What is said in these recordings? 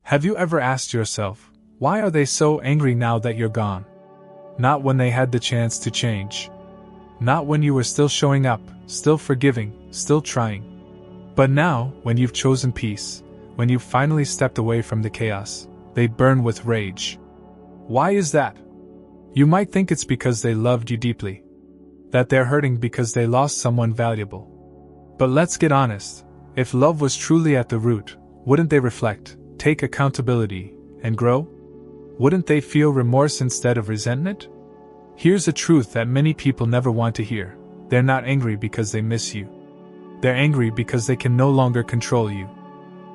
Have you ever asked yourself, why are they so angry now that you're gone? Not when they had the chance to change. Not when you were still showing up, still forgiving, still trying. But now, when you've chosen peace, when you've finally stepped away from the chaos, they burn with rage. Why is that? You might think it's because they loved you deeply. That they're hurting because they lost someone valuable. But let's get honest, if love was truly at the root, wouldn't they reflect, take accountability, and grow? Wouldn't they feel remorse instead of resentment? Here's a truth that many people never want to hear. They're not angry because they miss you. They're angry because they can no longer control you.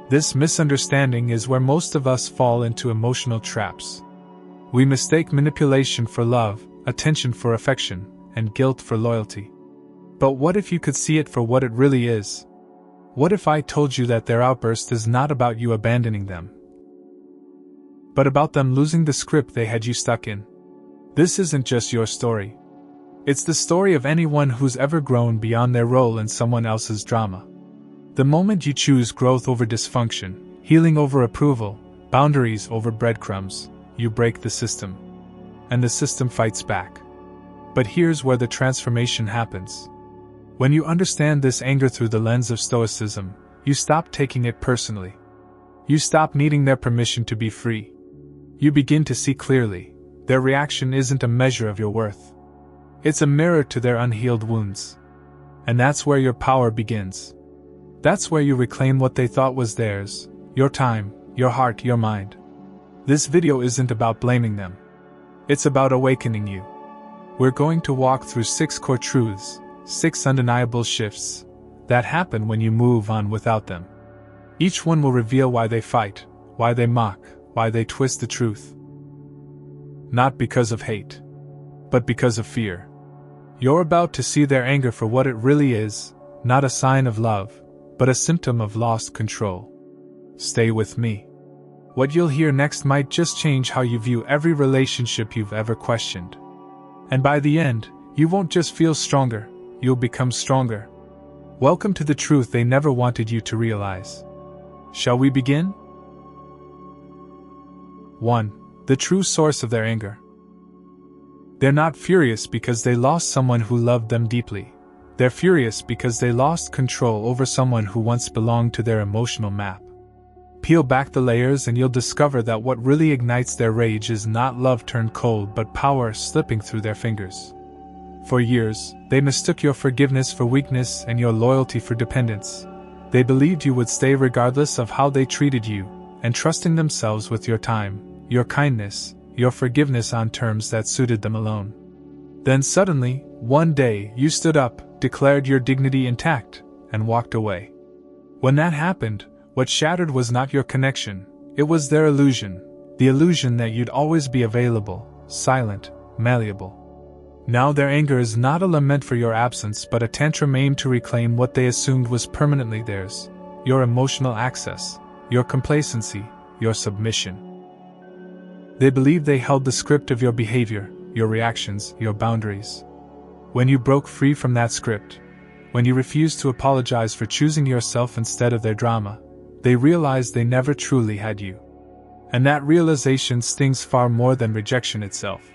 This misunderstanding is where most of us fall into emotional traps. We mistake manipulation for love, attention for affection, and guilt for loyalty. But what if you could see it for what it really is? What if I told you that their outburst is not about you abandoning them, but about them losing the script they had you stuck in? This isn't just your story. It's the story of anyone who's ever grown beyond their role in someone else's drama. The moment you choose growth over dysfunction, healing over approval, boundaries over breadcrumbs, you break the system. And the system fights back. But here's where the transformation happens. When you understand this anger through the lens of Stoicism, you stop taking it personally. You stop needing their permission to be free. You begin to see clearly. Their reaction isn't a measure of your worth. It's a mirror to their unhealed wounds. And that's where your power begins. That's where you reclaim what they thought was theirs, your time, your heart, your mind. This video isn't about blaming them. It's about awakening you. We're going to walk through 6 core truths, 6 undeniable shifts, that happen when you move on without them. Each one will reveal why they fight, why they mock, why they twist the truth. Not because of hate, but because of fear. You're about to see their anger for what it really is, not a sign of love, but a symptom of lost control. Stay with me. What you'll hear next might just change how you view every relationship you've ever questioned. And by the end, you won't just feel stronger, you'll become stronger. Welcome to the truth they never wanted you to realize. Shall we begin? 1. The true source of their anger. They're not furious because they lost someone who loved them deeply. They're furious because they lost control over someone who once belonged to their emotional map. Peel back the layers and you'll discover that what really ignites their rage is not love turned cold but power slipping through their fingers. For years, they mistook your forgiveness for weakness and your loyalty for dependence. They believed you would stay regardless of how they treated you, entrusting themselves with your time, your kindness, your forgiveness on terms that suited them alone. Then suddenly, one day, you stood up, declared your dignity intact, and walked away. When that happened, what shattered was not your connection, it was their illusion, the illusion that you'd always be available, silent, malleable. Now their anger is not a lament for your absence but a tantrum aimed to reclaim what they assumed was permanently theirs, your emotional access, your complacency, your submission. They believed they held the script of your behavior, your reactions, your boundaries. When you broke free from that script, when you refused to apologize for choosing yourself instead of their drama, they realized they never truly had you. And that realization stings far more than rejection itself.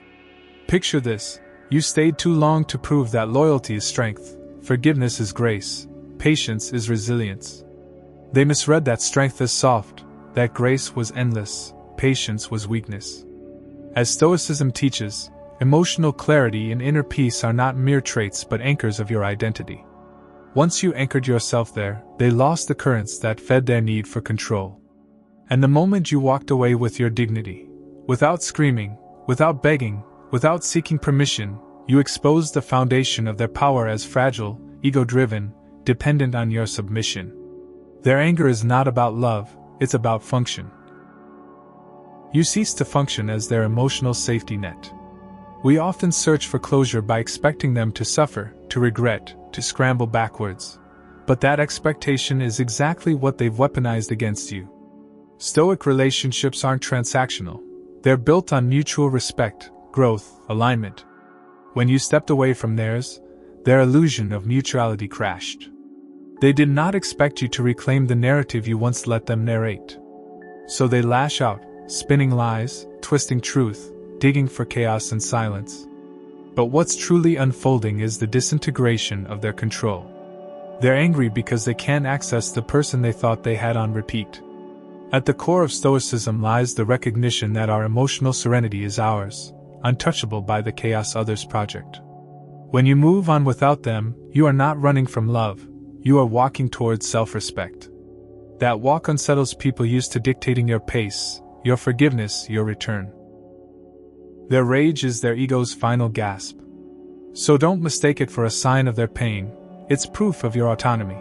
Picture this. You stayed too long to prove that loyalty is strength, forgiveness is grace, patience is resilience. They misread that strength as soft, that grace was endless, patience was weakness. As Stoicism teaches, emotional clarity and inner peace are not mere traits but anchors of your identity. Once you anchored yourself there, they lost the currents that fed their need for control. And the moment you walked away with your dignity, without screaming, without begging, without seeking permission, you exposed the foundation of their power as fragile, ego-driven, dependent on your submission. Their anger is not about love, it's about function. You cease to function as their emotional safety net. We often search for closure by expecting them to suffer, to regret, to scramble backwards. But that expectation is exactly what they've weaponized against you. Stoic relationships aren't transactional. They're built on mutual respect, growth, alignment. When you stepped away from theirs, their illusion of mutuality crashed. They did not expect you to reclaim the narrative you once let them narrate. So they lash out, spinning lies, twisting truth, digging for chaos and silence. But what's truly unfolding is the disintegration of their control. They're angry because they can't access the person they thought they had on repeat. At the core of Stoicism lies the recognition that our emotional serenity is ours, untouchable by the chaos others project. When you move on without them, you are not running from love, you are walking towards self-respect. That walk unsettles people used to dictating your pace, your forgiveness, your return. Their rage is their ego's final gasp. So don't mistake it for a sign of their pain, it's proof of your autonomy.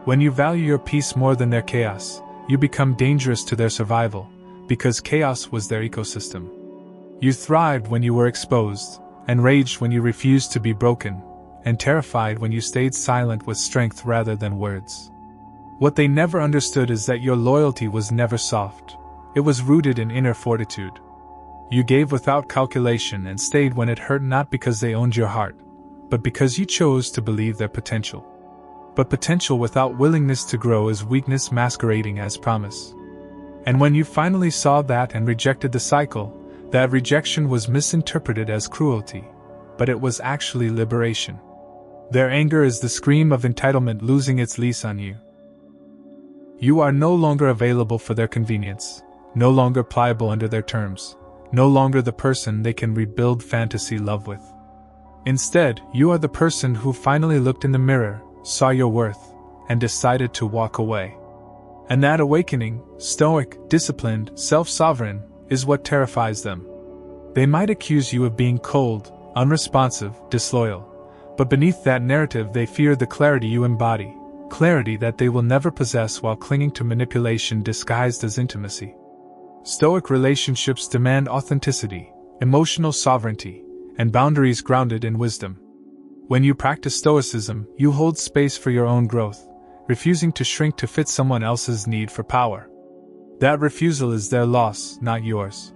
When you value your peace more than their chaos, you become dangerous to their survival, because chaos was their ecosystem. You thrived when you were exposed, enraged when you refused to be broken, and terrified when you stayed silent with strength rather than words. What they never understood is that your loyalty was never soft, it was rooted in inner fortitude. You gave without calculation and stayed when it hurt, not because they owned your heart, but because you chose to believe their potential. But potential without willingness to grow is weakness masquerading as promise. And when you finally saw that and rejected the cycle, that rejection was misinterpreted as cruelty, but it was actually liberation. Their anger is the scream of entitlement losing its lease on you. You are no longer available for their convenience, no longer pliable under their terms, no longer the person they can rebuild fantasy love with. Instead, you are the person who finally looked in the mirror, saw your worth, and decided to walk away. And that awakening, stoic, disciplined, self-sovereign, is what terrifies them. They might accuse you of being cold, unresponsive, disloyal, but beneath that narrative they fear the clarity you embody, clarity that they will never possess while clinging to manipulation disguised as intimacy. Stoic relationships demand authenticity, emotional sovereignty, and boundaries grounded in wisdom. When you practice Stoicism, you hold space for your own growth, refusing to shrink to fit someone else's need for power. That refusal is their loss, not yours.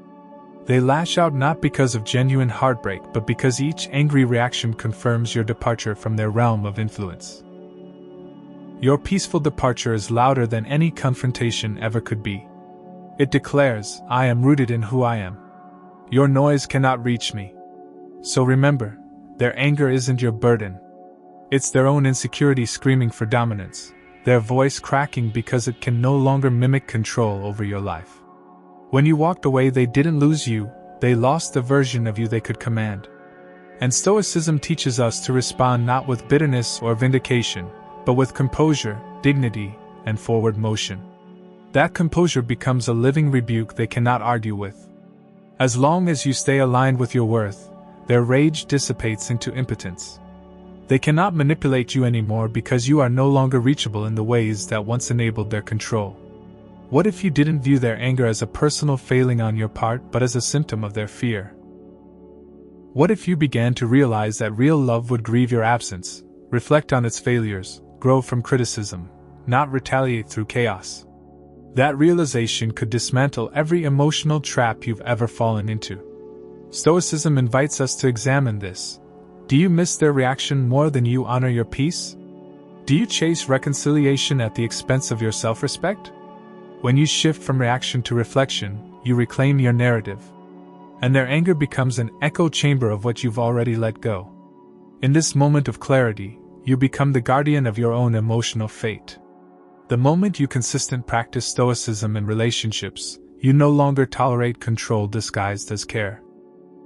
They lash out not because of genuine heartbreak, but because each angry reaction confirms your departure from their realm of influence. Your peaceful departure is louder than any confrontation ever could be. It declares, I am rooted in who I am. Your noise cannot reach me. So remember, their anger isn't your burden. It's their own insecurity screaming for dominance, their voice cracking because it can no longer mimic control over your life. When you walked away, they didn't lose you, they lost the version of you they could command. And Stoicism teaches us to respond not with bitterness or vindication, but with composure, dignity, and forward motion. That composure becomes a living rebuke they cannot argue with. As long as you stay aligned with your worth, their rage dissipates into impotence. They cannot manipulate you anymore because you are no longer reachable in the ways that once enabled their control. What if you didn't view their anger as a personal failing on your part but as a symptom of their fear? What if you began to realize that real love would grieve your absence, reflect on its failures, grow from criticism, not retaliate through chaos? That realization could dismantle every emotional trap you've ever fallen into. Stoicism invites us to examine this. Do you miss their reaction more than you honor your peace? Do you chase reconciliation at the expense of your self-respect? When you shift from reaction to reflection, you reclaim your narrative. And their anger becomes an echo chamber of what you've already let go. In this moment of clarity, you become the guardian of your own emotional fate. The moment you consistently practice Stoicism in relationships, you no longer tolerate control disguised as care.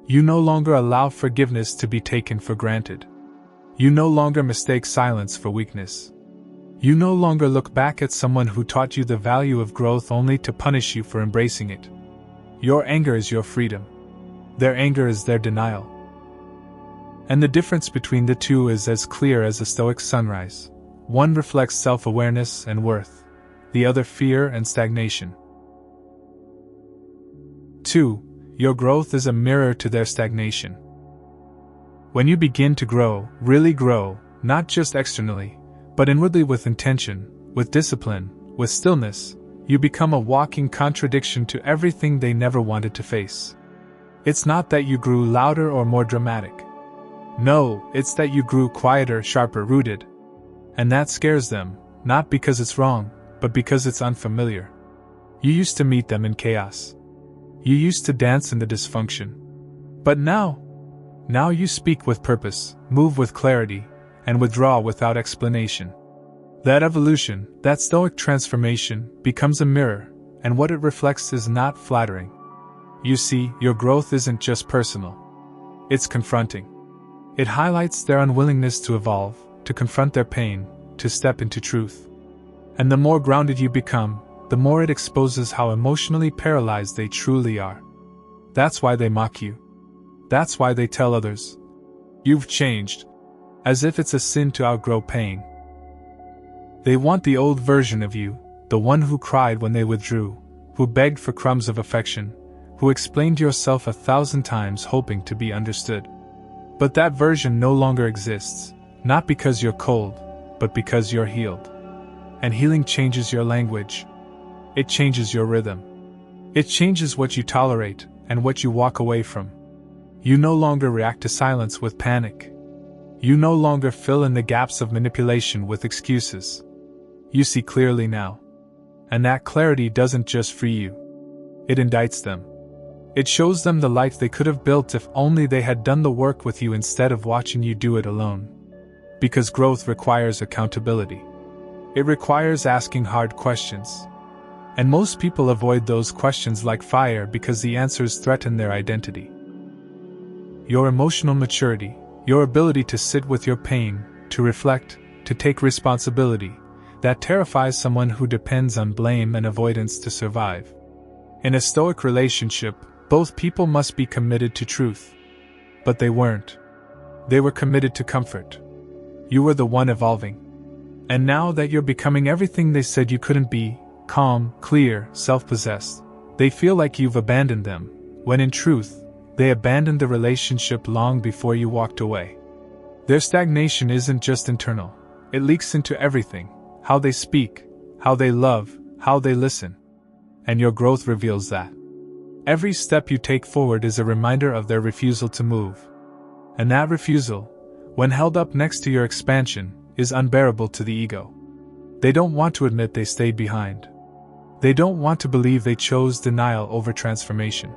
You no longer allow forgiveness to be taken for granted. You no longer mistake silence for weakness. You no longer look back at someone who taught you the value of growth only to punish you for embracing it. Your anger is your freedom. Their anger is their denial. And the difference between the two is as clear as a Stoic sunrise. One reflects self-awareness and worth, the other fear and stagnation. 2. Your growth is a mirror to their stagnation. When you begin to grow, really grow, not just externally, but inwardly with intention, with discipline, with stillness, you become a walking contradiction to everything they never wanted to face. It's not that you grew louder or more dramatic. No, it's that you grew quieter, sharper, rooted. And that scares them, not because it's wrong, but because it's unfamiliar. You used to meet them in chaos. You used to dance in the dysfunction. But now you speak with purpose, move with clarity, and withdraw without explanation. That evolution, that stoic transformation, becomes a mirror, and what it reflects is not flattering. You see, your growth isn't just personal. It's confronting. It highlights their unwillingness to evolve, to confront their pain, to step into truth. And the more grounded you become, the more it exposes how emotionally paralyzed they truly are. That's why they mock you. That's why they tell others, "You've changed," as if it's a sin to outgrow pain. They want the old version of you, the one who cried when they withdrew, who begged for crumbs of affection, who explained yourself 1,000 times hoping to be understood. But that version no longer exists, not because you're cold, but because you're healed. And healing changes your language. It changes your rhythm. It changes what you tolerate and what you walk away from. You no longer react to silence with panic. You no longer fill in the gaps of manipulation with excuses. You see clearly now. And that clarity doesn't just free you. It indicts them. It shows them the life they could have built if only they had done the work with you instead of watching you do it alone. Because growth requires accountability. It requires asking hard questions. And most people avoid those questions like fire because the answers threaten their identity. Your emotional maturity, your ability to sit with your pain, to reflect, to take responsibility, that terrifies someone who depends on blame and avoidance to survive. In a stoic relationship, both people must be committed to truth. But they weren't. They were committed to comfort. You were the one evolving. And now that you're becoming everything they said you couldn't be, calm, clear, self-possessed, they feel like you've abandoned them, when in truth, they abandoned the relationship long before you walked away. Their stagnation isn't just internal, it leaks into everything, how they speak, how they love, how they listen. And your growth reveals that. Every step you take forward is a reminder of their refusal to move. And that refusal, when held up next to your expansion, is unbearable to the ego. They don't want to admit they stayed behind. They don't want to believe they chose denial over transformation.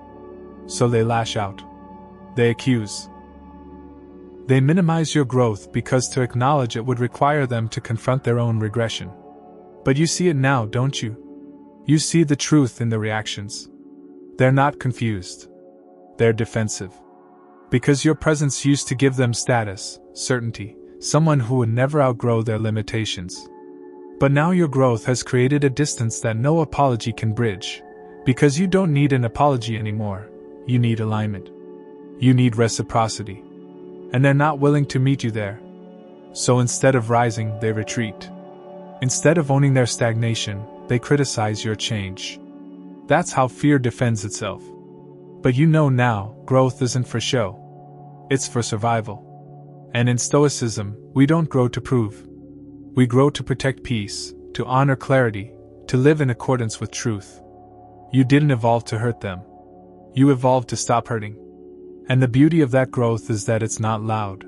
So they lash out. They accuse. They minimize your growth because to acknowledge it would require them to confront their own regression. But you see it now, don't you? You see the truth in the reactions. They're not confused. They're defensive. Because your presence used to give them status, certainty, someone who would never outgrow their limitations. But now your growth has created a distance that no apology can bridge. Because you don't need an apology anymore. You need alignment. You need reciprocity. And they're not willing to meet you there. So instead of rising, they retreat. Instead of owning their stagnation, they criticize your change. That's how fear defends itself. But you know now, growth isn't for show. It's for survival. And in Stoicism, we don't grow to prove. We grow to protect peace, to honor clarity, to live in accordance with truth. You didn't evolve to hurt them. You evolved to stop hurting. And the beauty of that growth is that it's not loud.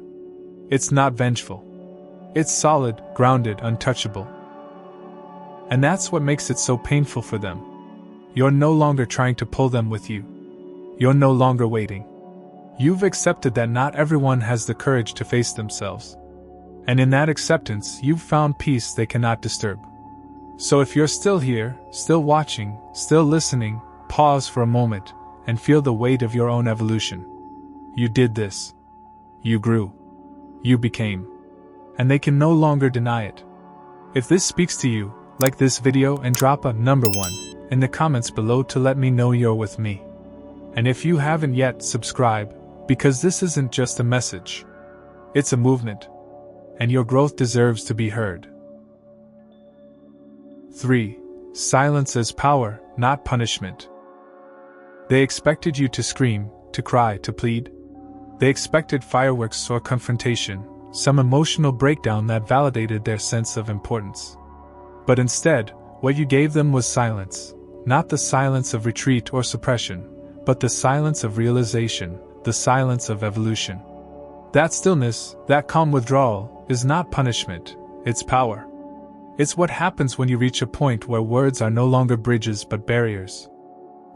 It's not vengeful. It's solid, grounded, untouchable. And that's what makes it so painful for them. You're no longer trying to pull them with you. You're no longer waiting. You've accepted that not everyone has the courage to face themselves. And in that acceptance, you've found peace they cannot disturb. So if you're still here, still watching, still listening, pause for a moment and feel the weight of your own evolution. You did this. You grew. You became. And they can no longer deny it. If this speaks to you, like this video and drop a number 1 in the comments below to let me know you're with me. And if you haven't yet, subscribe, because this isn't just a message. It's a movement. And your growth deserves to be heard. 3. Silence as power, not punishment. They expected you to scream, to cry, to plead. They expected fireworks or confrontation, some emotional breakdown that validated their sense of importance. But instead, what you gave them was silence, not the silence of retreat or suppression, but the silence of realization, the silence of evolution. That stillness, that calm withdrawal, is not punishment, it's power. It's what happens when you reach a point where words are no longer bridges but barriers.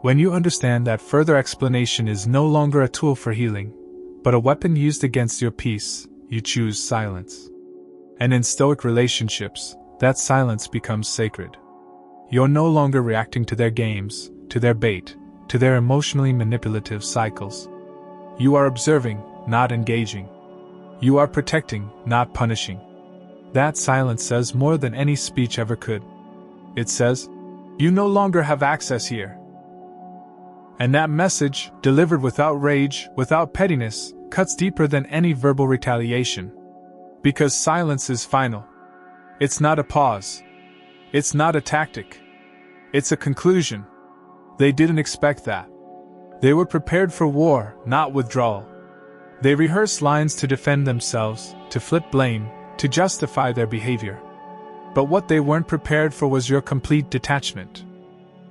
When you understand that further explanation is no longer a tool for healing, but a weapon used against your peace, you choose silence. And in Stoic relationships, that silence becomes sacred. You're no longer reacting to their games, to their bait, to their emotionally manipulative cycles. You are observing, not engaging. You are protecting, not punishing. That silence says more than any speech ever could. It says, "You no longer have access here." And that message, delivered without rage, without pettiness, cuts deeper than any verbal retaliation. Because silence is final. It's not a pause. It's not a tactic. It's a conclusion. They didn't expect that. They were prepared for war, not withdrawal. They rehearsed lines to defend themselves, to flip blame, to justify their behavior. But what they weren't prepared for was your complete detachment.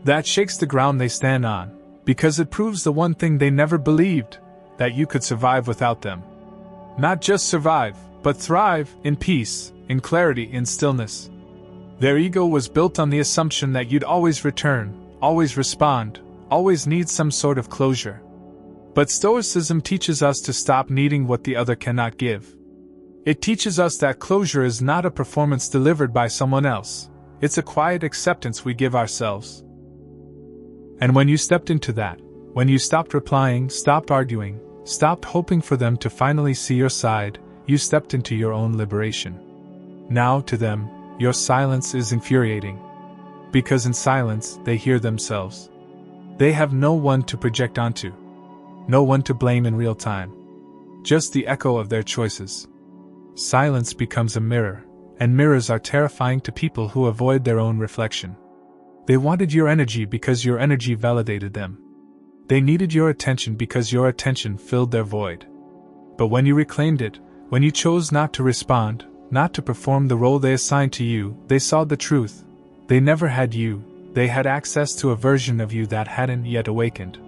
That shakes the ground they stand on, because it proves the one thing they never believed, that you could survive without them. Not just survive, but thrive, in peace, in clarity, in stillness. Their ego was built on the assumption that you'd always return, always respond, always need some sort of closure. But Stoicism teaches us to stop needing what the other cannot give. It teaches us that closure is not a performance delivered by someone else, it's a quiet acceptance we give ourselves. And when you stepped into that, when you stopped replying, stopped arguing, stopped hoping for them to finally see your side, you stepped into your own liberation. Now, to them, your silence is infuriating. Because in silence, they hear themselves. They have no one to project onto. No one to blame in real time. Just the echo of their choices. Silence becomes a mirror, and mirrors are terrifying to people who avoid their own reflection. They wanted your energy because your energy validated them. They needed your attention because your attention filled their void. But when you reclaimed it, when you chose not to respond, not to perform the role they assigned to you, they saw the truth. They never had you, they had access to a version of you that hadn't yet awakened.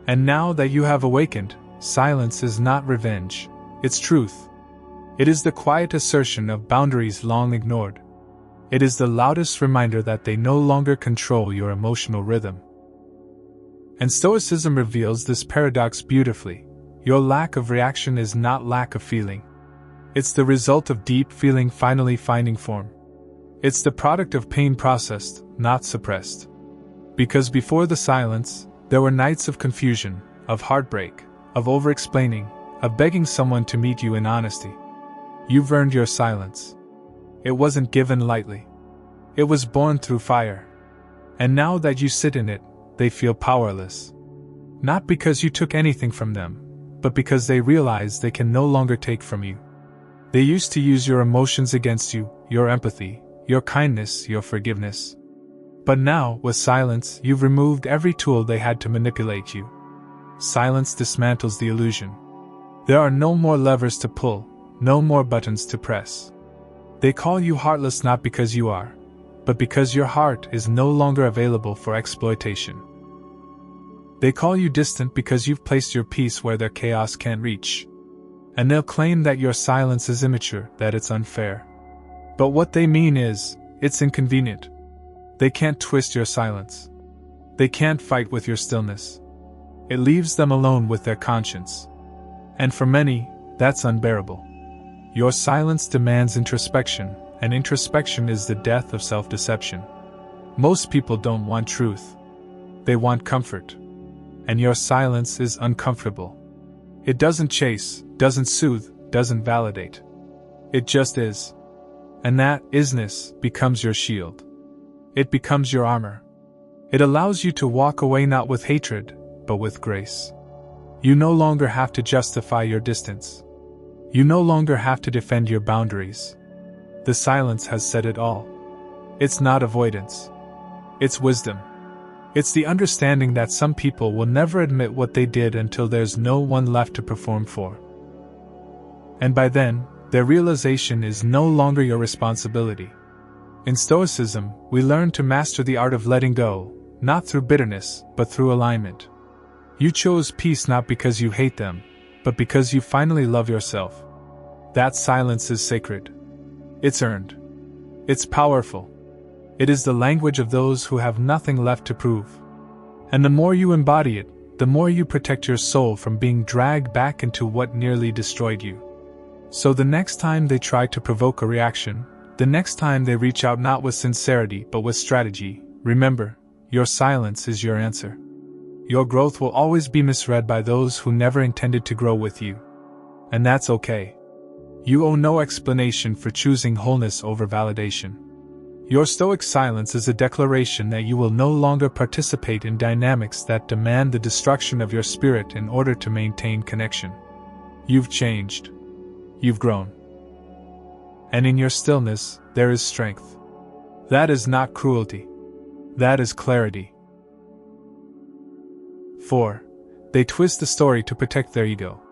And now that you have awakened, silence is not revenge, it's truth. It is the quiet assertion of boundaries long ignored. It is the loudest reminder that they no longer control your emotional rhythm. And Stoicism reveals this paradox beautifully. Your lack of reaction is not lack of feeling. It's the result of deep feeling finally finding form. It's the product of pain processed, not suppressed. Because before the silence, there were nights of confusion, of heartbreak, of over-explaining, of begging someone to meet you in honesty. You've earned your silence. It wasn't given lightly. It was born through fire. And now that you sit in it, they feel powerless. Not because you took anything from them, but because they realize they can no longer take from you. They used to use your emotions against you, your empathy, your kindness, your forgiveness. But now, with silence, you've removed every tool they had to manipulate you. Silence dismantles the illusion. There are no more levers to pull, no more buttons to press. They call you heartless not because you are, but because your heart is no longer available for exploitation. They call you distant because you've placed your peace where their chaos can't reach. And they'll claim that your silence is immature, that it's unfair. But what they mean is, it's inconvenient. They can't twist your silence. They can't fight with your stillness. It leaves them alone with their conscience. And for many, that's unbearable. Your silence demands introspection, and introspection is the death of self-deception. Most people don't want truth. They want comfort. And your silence is uncomfortable. It doesn't chase, doesn't soothe, doesn't validate. It just is. And that isness becomes your shield. It becomes your armor. It allows you to walk away not with hatred, but with grace. You no longer have to justify your distance. You no longer have to defend your boundaries. The silence has said it all. It's not avoidance. It's wisdom. It's the understanding that some people will never admit what they did until there's no one left to perform for. And by then, their realization is no longer your responsibility. In Stoicism, we learn to master the art of letting go, not through bitterness, but through alignment. You chose peace not because you hate them, but because you finally love yourself. That silence is sacred. It's earned. It's powerful. It is the language of those who have nothing left to prove. And the more you embody it, the more you protect your soul from being dragged back into what nearly destroyed you. So the next time they try to provoke a reaction, the next time they reach out not with sincerity but with strategy, remember, your silence is your answer. Your growth will always be misread by those who never intended to grow with you. And that's okay. You owe no explanation for choosing wholeness over validation. Your stoic silence is a declaration that you will no longer participate in dynamics that demand the destruction of your spirit in order to maintain connection. You've changed. You've grown. And in your stillness, there is strength. That is not cruelty. That is clarity. 4. They twist the story to protect their ego.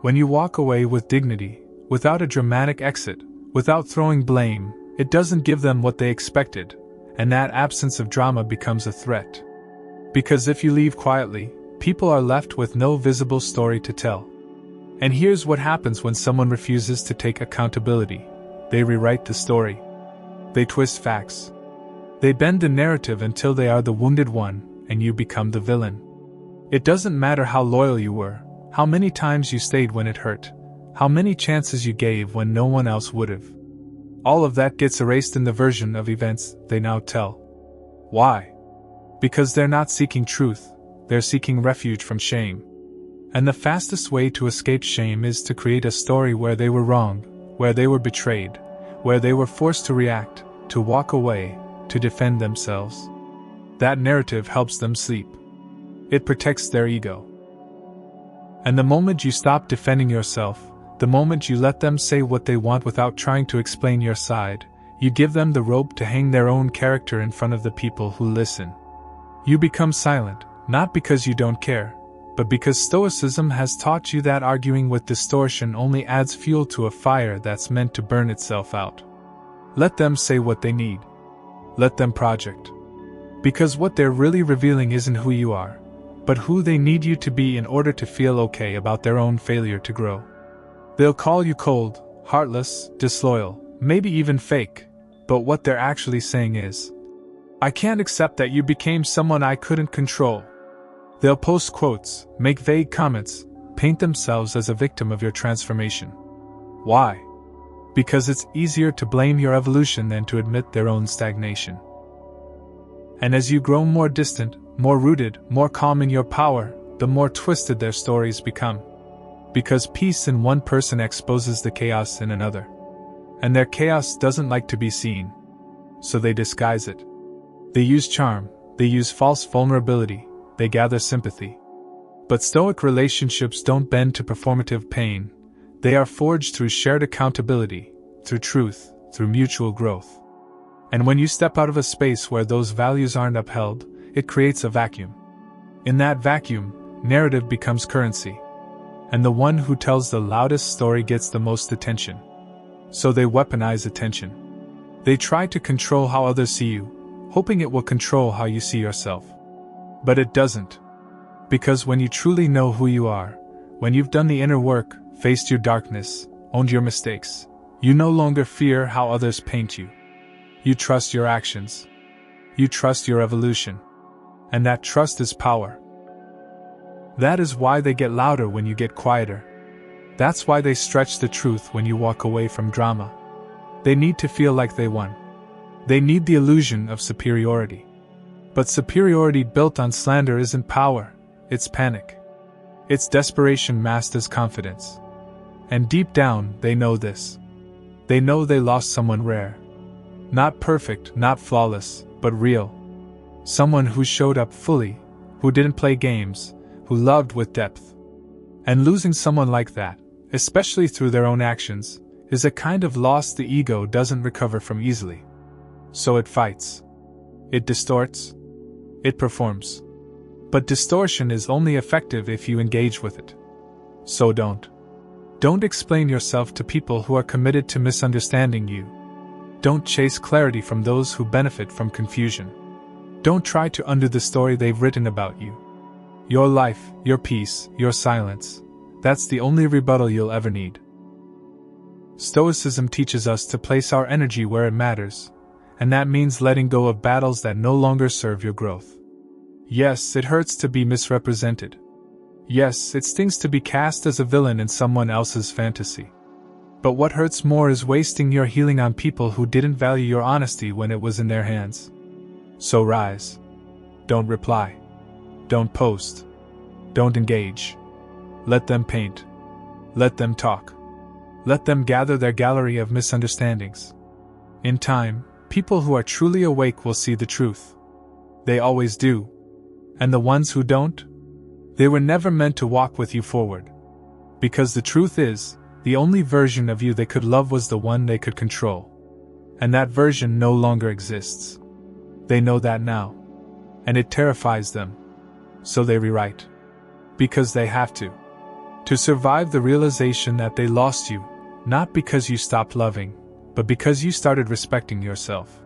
When you walk away with dignity, without a dramatic exit, without throwing blame, it doesn't give them what they expected, and that absence of drama becomes a threat. Because if you leave quietly, people are left with no visible story to tell. And here's what happens when someone refuses to take accountability. They rewrite the story. They twist facts. They bend the narrative until they are the wounded one, and you become the villain. It doesn't matter how loyal you were, how many times you stayed when it hurt, how many chances you gave when no one else would've. All of that gets erased in the version of events they now tell. Why? Because they're not seeking truth, they're seeking refuge from shame. And the fastest way to escape shame is to create a story where they were wrong, where they were betrayed, where they were forced to react, to walk away, to defend themselves. That narrative helps them sleep. It protects their ego. And the moment you stop defending yourself, the moment you let them say what they want without trying to explain your side, you give them the rope to hang their own character in front of the people who listen. You become silent, not because you don't care, but because Stoicism has taught you that arguing with distortion only adds fuel to a fire that's meant to burn itself out. Let them say what they need. Let them project. Because what they're really revealing isn't who you are, but who they need you to be in order to feel okay about their own failure to grow. They'll call you cold, heartless, disloyal, maybe even fake, but what they're actually saying is, I can't accept that you became someone I couldn't control. They'll post quotes, make vague comments, paint themselves as a victim of your transformation. Why? Because it's easier to blame your evolution than to admit their own stagnation. And as you grow more distant, more rooted, more calm in your power, the more twisted their stories become. Because peace in one person exposes the chaos in another. And their chaos doesn't like to be seen. So they disguise it. They use charm, they use false vulnerability, they gather sympathy. But Stoic relationships don't bend to performative pain. They are forged through shared accountability, through truth, through mutual growth. And when you step out of a space where those values aren't upheld, it creates a vacuum. In that vacuum, narrative becomes currency. And the one who tells the loudest story gets the most attention. So they weaponize attention. They try to control how others see you, hoping it will control how you see yourself. But it doesn't. Because when you truly know who you are, when you've done the inner work, faced your darkness, owned your mistakes, you no longer fear how others paint you. You trust your actions. You trust your evolution. And that trust is power. That is why they get louder when you get quieter. That's why they stretch the truth when you walk away from drama. They need to feel like they won. They need the illusion of superiority. But superiority built on slander isn't power, it's panic. It's desperation masked as confidence. And deep down, they know this. They know they lost someone rare. Not perfect, not flawless, but real. Someone who showed up fully, who didn't play games, who loved with depth. And losing someone like that, especially through their own actions, is a kind of loss the ego doesn't recover from easily. So it fights. It distorts. It performs. But distortion is only effective if you engage with it. So don't. Don't explain yourself to people who are committed to misunderstanding you. Don't chase clarity from those who benefit from confusion. Don't try to undo the story they've written about you. Your life, your peace, your silence, that's the only rebuttal you'll ever need. Stoicism teaches us to place our energy where it matters, and that means letting go of battles that no longer serve your growth. Yes, it hurts to be misrepresented. Yes, it stings to be cast as a villain in someone else's fantasy. But what hurts more is wasting your healing on people who didn't value your honesty when it was in their hands. So rise. Don't reply. Don't post. Don't engage. Let them paint. Let them talk. Let them gather their gallery of misunderstandings. In time, people who are truly awake will see the truth. They always do. And the ones who don't? They were never meant to walk with you forward. Because the truth is, the only version of you they could love was the one they could control. And that version no longer exists. They know that now. And it terrifies them. So they rewrite. Because they have to. To survive the realization that they lost you, not because you stopped loving, but because you started respecting yourself.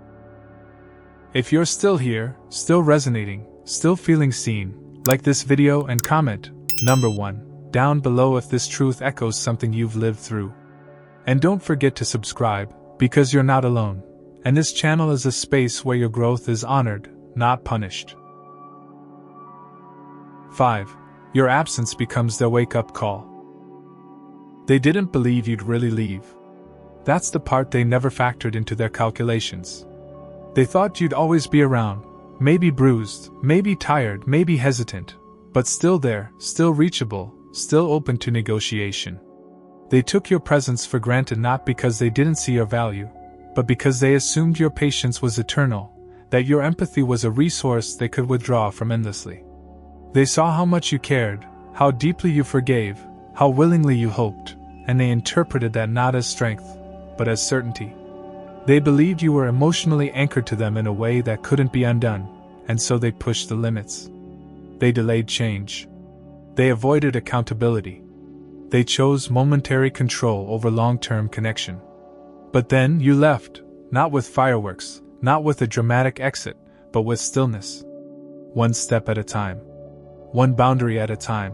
If you're still here, still resonating, still feeling seen, like this video and comment, number 1, down below if this truth echoes something you've lived through. And don't forget to subscribe, because you're not alone, and this channel is a space where your growth is honored, not punished. 5. Your absence becomes their wake-up call. They didn't believe you'd really leave. That's the part they never factored into their calculations. They thought you'd always be around, maybe bruised, maybe tired, maybe hesitant, but still there, still reachable, still open to negotiation. They took your presence for granted not because they didn't see your value, but because they assumed your patience was eternal, that your empathy was a resource they could withdraw from endlessly. They saw how much you cared, how deeply you forgave, how willingly you hoped, and they interpreted that not as strength, but as certainty. They believed you were emotionally anchored to them in a way that couldn't be undone, and so they pushed the limits. They delayed change. They avoided accountability. They chose momentary control over long-term connection. But then you left, not with fireworks, not with a dramatic exit, but with stillness. One step at a time. One boundary at a time.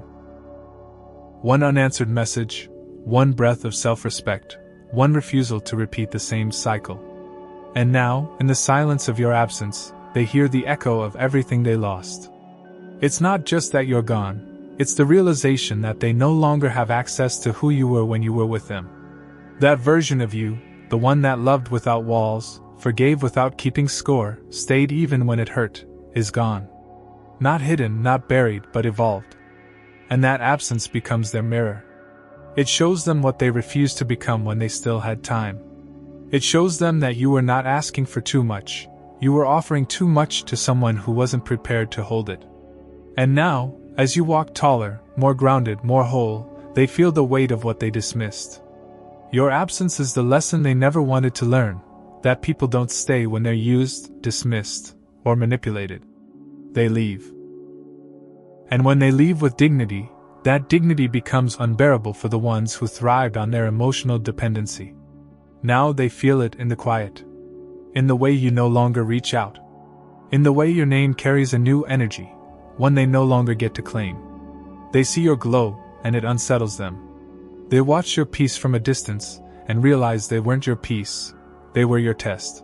One unanswered message, one breath of self-respect, one refusal to repeat the same cycle. And now, in the silence of your absence, they hear the echo of everything they lost. It's not just that you're gone, it's the realization that they no longer have access to who you were when you were with them. That version of you, the one that loved without walls, forgave without keeping score, stayed even when it hurt, is gone. Not hidden, not buried, but evolved. And that absence becomes their mirror. It shows them what they refused to become when they still had time. It shows them that you were not asking for too much, you were offering too much to someone who wasn't prepared to hold it. And now, as you walk taller, more grounded, more whole, they feel the weight of what they dismissed. Your absence is the lesson they never wanted to learn, that people don't stay when they're used, dismissed, or manipulated. They leave. And when they leave with dignity, that dignity becomes unbearable for the ones who thrived on their emotional dependency. Now they feel it in the quiet. In the way you no longer reach out. In the way your name carries a new energy, one they no longer get to claim. They see your glow, and it unsettles them. They watch your peace from a distance, and realize they weren't your peace, they were your test.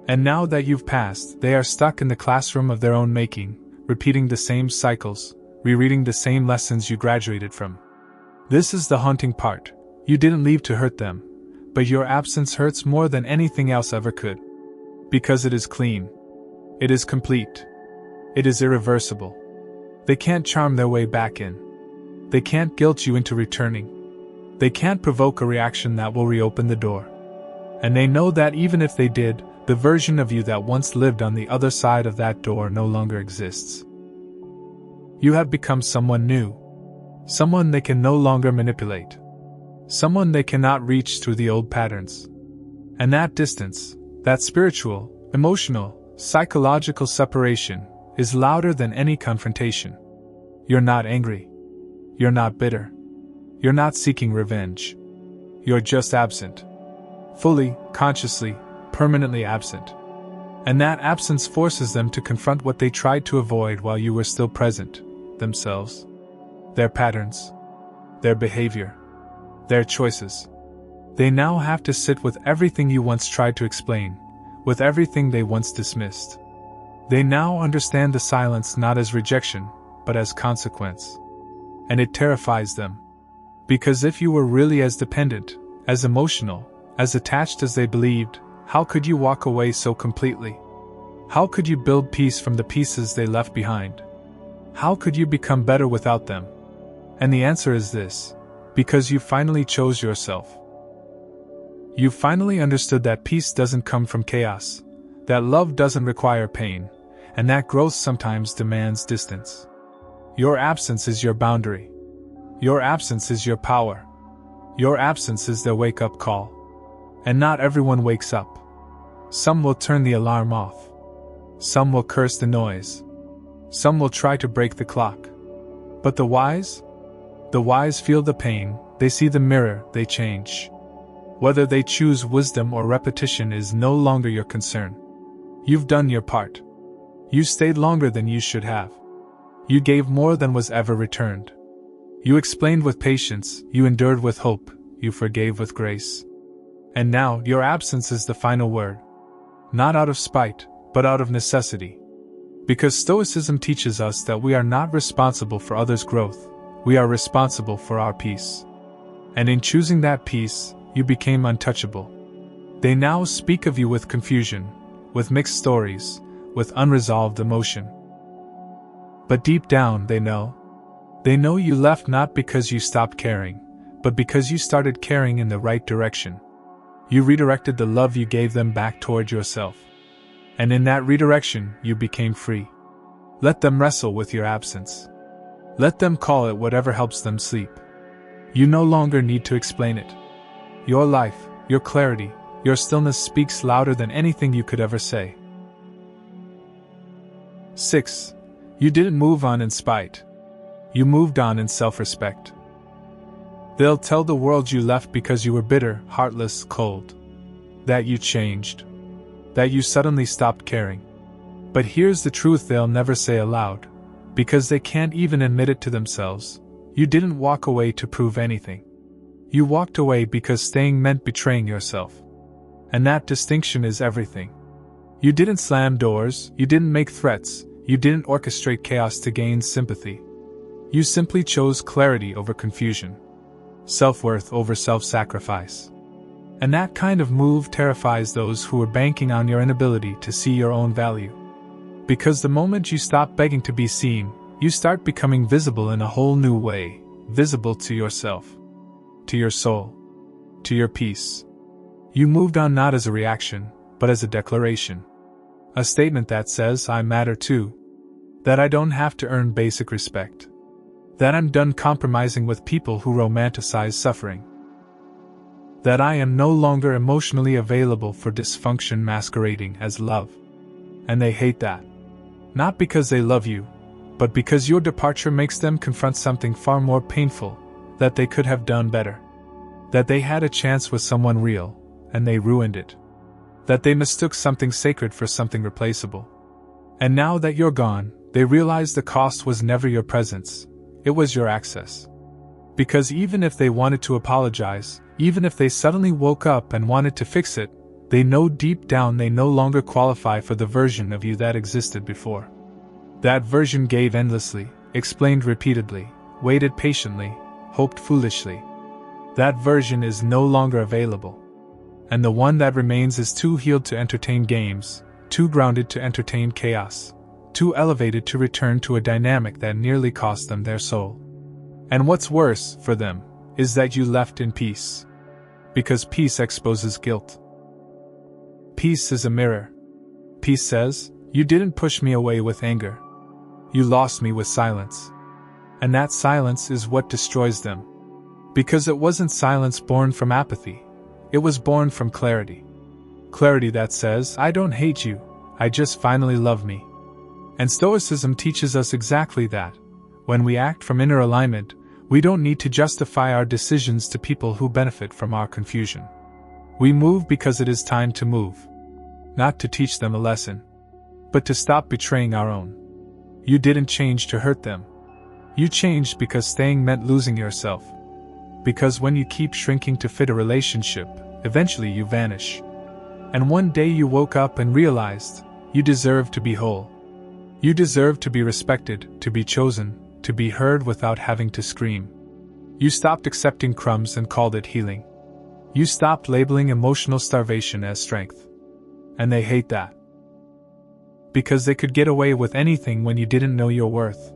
And now that you've passed, they are stuck in the classroom of their own making, repeating the same cycles, rereading the same lessons you graduated from. This is the haunting part. You didn't leave to hurt them, but your absence hurts more than anything else ever could. Because it is clean. It is complete. It is irreversible. They can't charm their way back in. They can't guilt you into returning. They can't provoke a reaction that will reopen the door. And they know that even if they did, the version of you that once lived on the other side of that door no longer exists. You have become someone new. Someone they can no longer manipulate. Someone they cannot reach through the old patterns. And that distance, that spiritual, emotional, psychological separation, is louder than any confrontation. You're not angry. You're not bitter. You're not seeking revenge. You're just absent. Fully, consciously, permanently absent. And that absence forces them to confront what they tried to avoid while you were still present, themselves. Their patterns. Their behavior. Their choices. They now have to sit with everything you once tried to explain, with everything they once dismissed. They now understand the silence not as rejection, but as consequence. And it terrifies them. Because if you were really as dependent, as emotional, as attached as they believed, how could you walk away so completely? How could you build peace from the pieces they left behind? How could you become better without them? And the answer is this: because you finally chose yourself. You finally understood that peace doesn't come from chaos, that love doesn't require pain, and that growth sometimes demands distance. Your absence is your boundary. Your absence is your power. Your absence is their wake-up call. And not everyone wakes up. Some will turn the alarm off. Some will curse the noise. Some will try to break the clock. But the wise? The wise feel the pain, they see the mirror, they change. Whether they choose wisdom or repetition is no longer your concern. You've done your part. You stayed longer than you should have. You gave more than was ever returned. You explained with patience, you endured with hope, you forgave with grace. And now, your absence is the final word. Not out of spite, but out of necessity. Because Stoicism teaches us that we are not responsible for others' growth, we are responsible for our peace. And in choosing that peace, you became untouchable. They now speak of you with confusion, with mixed stories, with unresolved emotion. But deep down they know. They know you left not because you stopped caring, but because you started caring in the right direction. You redirected the love you gave them back toward yourself. And in that redirection, you became free. Let them wrestle with your absence. Let them call it whatever helps them sleep. You no longer need to explain it. Your life, your clarity, your stillness speaks louder than anything you could ever say. 6. You didn't move on in spite. You moved on in self-respect. They'll tell the world you left because you were bitter, heartless, cold. That you changed. That you suddenly stopped caring. But here's the truth they'll never say aloud, because they can't even admit it to themselves. You didn't walk away to prove anything. You walked away because staying meant betraying yourself. And that distinction is everything. You didn't slam doors, you didn't make threats, you didn't orchestrate chaos to gain sympathy. You simply chose clarity over confusion. Self-worth over self-sacrifice. And that kind of move terrifies those who are banking on your inability to see your own value. Because the moment you stop begging to be seen, you start becoming visible in a whole new way, visible to yourself, to your soul, to your peace. You moved on not as a reaction, but as a declaration. A statement that says, I matter too. That I don't have to earn basic respect. That I'm done compromising with people who romanticize suffering. That I am no longer emotionally available for dysfunction masquerading as love. And they hate that. Not because they love you, but because your departure makes them confront something far more painful, that they could have done better. That they had a chance with someone real, and they ruined it. That they mistook something sacred for something replaceable. And now that you're gone, they realize the cost was never your presence, it was your access. Because even if they wanted to apologize, even if they suddenly woke up and wanted to fix it, they know deep down they no longer qualify for the version of you that existed before. That version gave endlessly, explained repeatedly, waited patiently, hoped foolishly. That version is no longer available. And the one that remains is too healed to entertain games, too grounded to entertain chaos, too elevated to return to a dynamic that nearly cost them their soul. And what's worse, for them, is that you left in peace. Because peace exposes guilt. Peace is a mirror. Peace says, you didn't push me away with anger. You lost me with silence. And that silence is what destroys them. Because it wasn't silence born from apathy. It was born from clarity. Clarity that says, I don't hate you, I just finally love me. And Stoicism teaches us exactly that. When we act from inner alignment, we don't need to justify our decisions to people who benefit from our confusion. We move because it is time to move. Not to teach them a lesson, but to stop betraying our own. You didn't change to hurt them. You changed because staying meant losing yourself. Because when you keep shrinking to fit a relationship, eventually you vanish. And one day you woke up and realized, you deserve to be whole. You deserve to be respected, to be chosen, to be heard without having to scream. You stopped accepting crumbs and called it healing. You stopped labeling emotional starvation as strength. And they hate that. Because they could get away with anything when you didn't know your worth.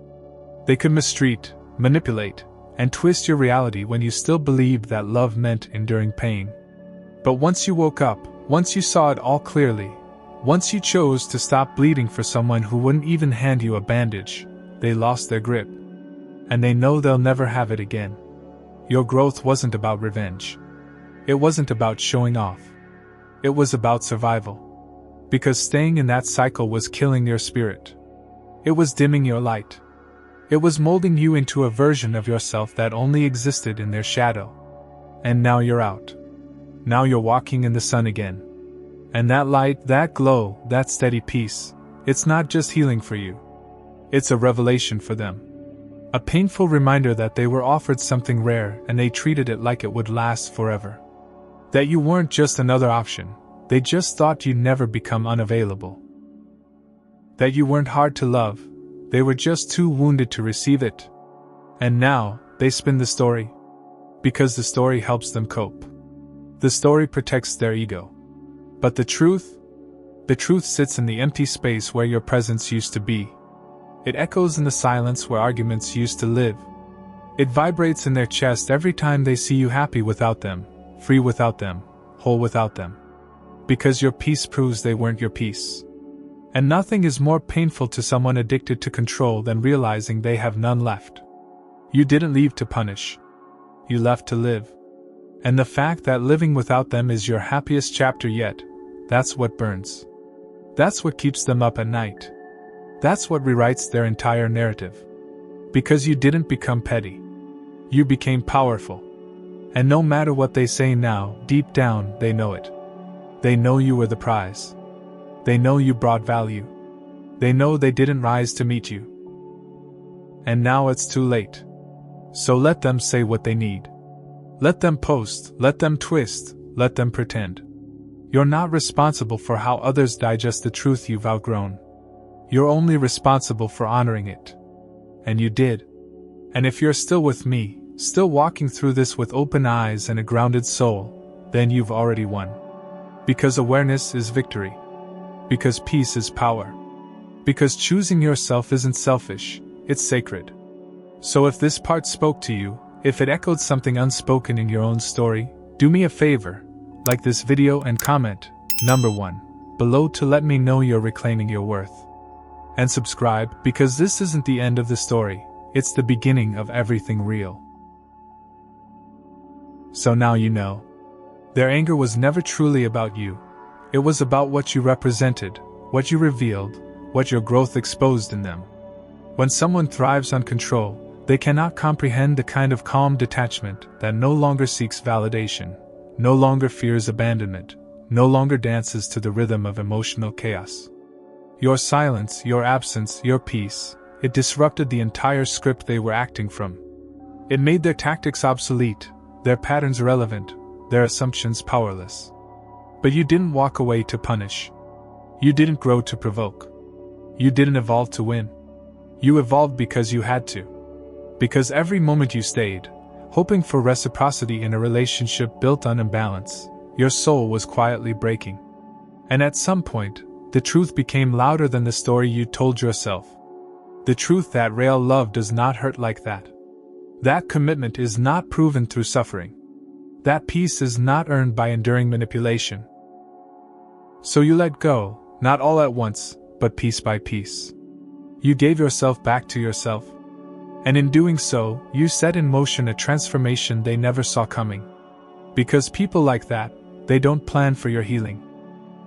They could mistreat, manipulate, and twist your reality when you still believed that love meant enduring pain. But once you woke up, once you saw it all clearly, once you chose to stop bleeding for someone who wouldn't even hand you a bandage, they lost their grip. And they know they'll never have it again. Your growth wasn't about revenge. It wasn't about showing off. It was about survival. Because staying in that cycle was killing your spirit. It was dimming your light. It was molding you into a version of yourself that only existed in their shadow. And now you're out. Now you're walking in the sun again. And that light, that glow, that steady peace, it's not just healing for you. It's a revelation for them. A painful reminder that they were offered something rare and they treated it like it would last forever. That you weren't just another option, they just thought you'd never become unavailable. That you weren't hard to love, they were just too wounded to receive it. And now, they spin the story. Because the story helps them cope. The story protects their ego. But the truth sits in the empty space where your presence used to be. It echoes in the silence where arguments used to live. It vibrates in their chest every time they see you happy without them, free without them, whole without them. Because your peace proves they weren't your peace. And nothing is more painful to someone addicted to control than realizing they have none left. You didn't leave to punish. You left to live. And the fact that living without them is your happiest chapter yet, that's what burns. That's what keeps them up at night. That's what rewrites their entire narrative. Because you didn't become petty. You became powerful. And no matter what they say now, deep down, they know it. They know you were the prize. They know you brought value. They know they didn't rise to meet you. And now it's too late. So let them say what they need. Let them post, let them twist, let them pretend. You're not responsible for how others digest the truth you've outgrown. You're only responsible for honoring it. And you did. And if you're still with me, still walking through this with open eyes and a grounded soul, then you've already won. Because awareness is victory. Because peace is power. Because choosing yourself isn't selfish, it's sacred. So if this part spoke to you, if it echoed something unspoken in your own story, do me a favor, like this video and comment, number 1, below to let me know you're reclaiming your worth. And subscribe, because this isn't the end of the story, it's the beginning of everything real. So now you know. Their anger was never truly about you. It was about what you represented, what you revealed, what your growth exposed in them. When someone thrives on control, they cannot comprehend the kind of calm detachment that no longer seeks validation, no longer fears abandonment, no longer dances to the rhythm of emotional chaos. Your silence, your absence, your peace, it disrupted the entire script they were acting from. It made their tactics obsolete, their patterns irrelevant, their assumptions powerless. But you didn't walk away to punish. You didn't grow to provoke. You didn't evolve to win. You evolved because you had to. Because every moment you stayed, hoping for reciprocity in a relationship built on imbalance, your soul was quietly breaking. And at some point, the truth became louder than the story you told yourself. The truth that real love does not hurt like that. That commitment is not proven through suffering. That peace is not earned by enduring manipulation. So you let go, not all at once, but piece by piece. You gave yourself back to yourself. And in doing so, you set in motion a transformation they never saw coming. Because people like that, they don't plan for your healing.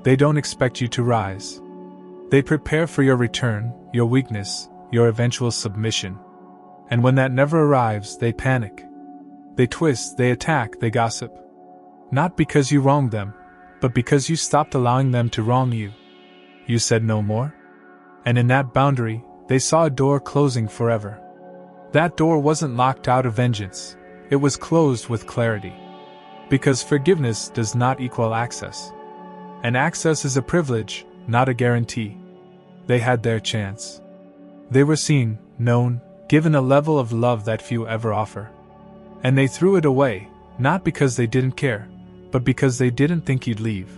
They don't expect you to rise. They prepare for your return, your weakness, your eventual submission. And when that never arrives, they panic. They twist, they attack, they gossip. Not because you wronged them, but because you stopped allowing them to wrong you. You said no more? And in that boundary, they saw a door closing forever. That door wasn't locked out of vengeance. It was closed with clarity. Because forgiveness does not equal access. And access is a privilege, not a guarantee. They had their chance. They were seen, known, given a level of love that few ever offer. And they threw it away, not because they didn't care, but because they didn't think you'd leave.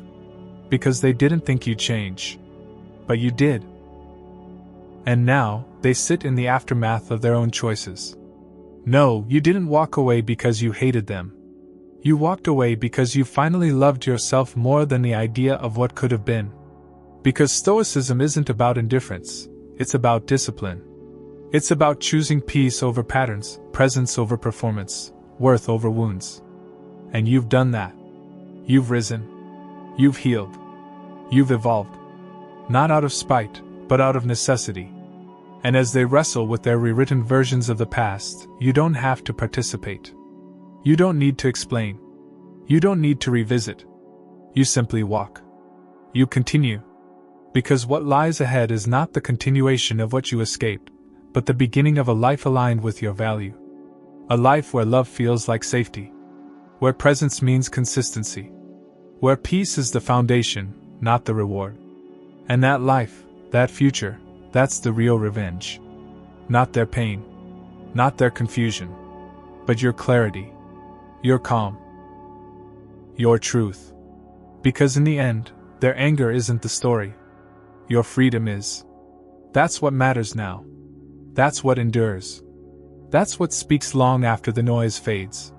Because they didn't think you'd change. But you did. And now, they sit in the aftermath of their own choices. No, you didn't walk away because you hated them. You walked away because you finally loved yourself more than the idea of what could have been. Because Stoicism isn't about indifference, it's about discipline. It's about choosing peace over patterns, presence over performance, worth over wounds. And you've done that. You've risen. You've healed. You've evolved. Not out of spite, but out of necessity. And as they wrestle with their rewritten versions of the past, you don't have to participate. You don't need to explain. You don't need to revisit. You simply walk. You continue. Because what lies ahead is not the continuation of what you escaped, but the beginning of a life aligned with your value. A life where love feels like safety. Where presence means consistency. Where peace is the foundation, not the reward. And that life, that future, that's the real revenge. Not their pain. Not their confusion. But your clarity. Your calm. Your truth. Because in the end, their anger isn't the story. Your freedom is. That's what matters now. That's what endures. That's what speaks long after the noise fades.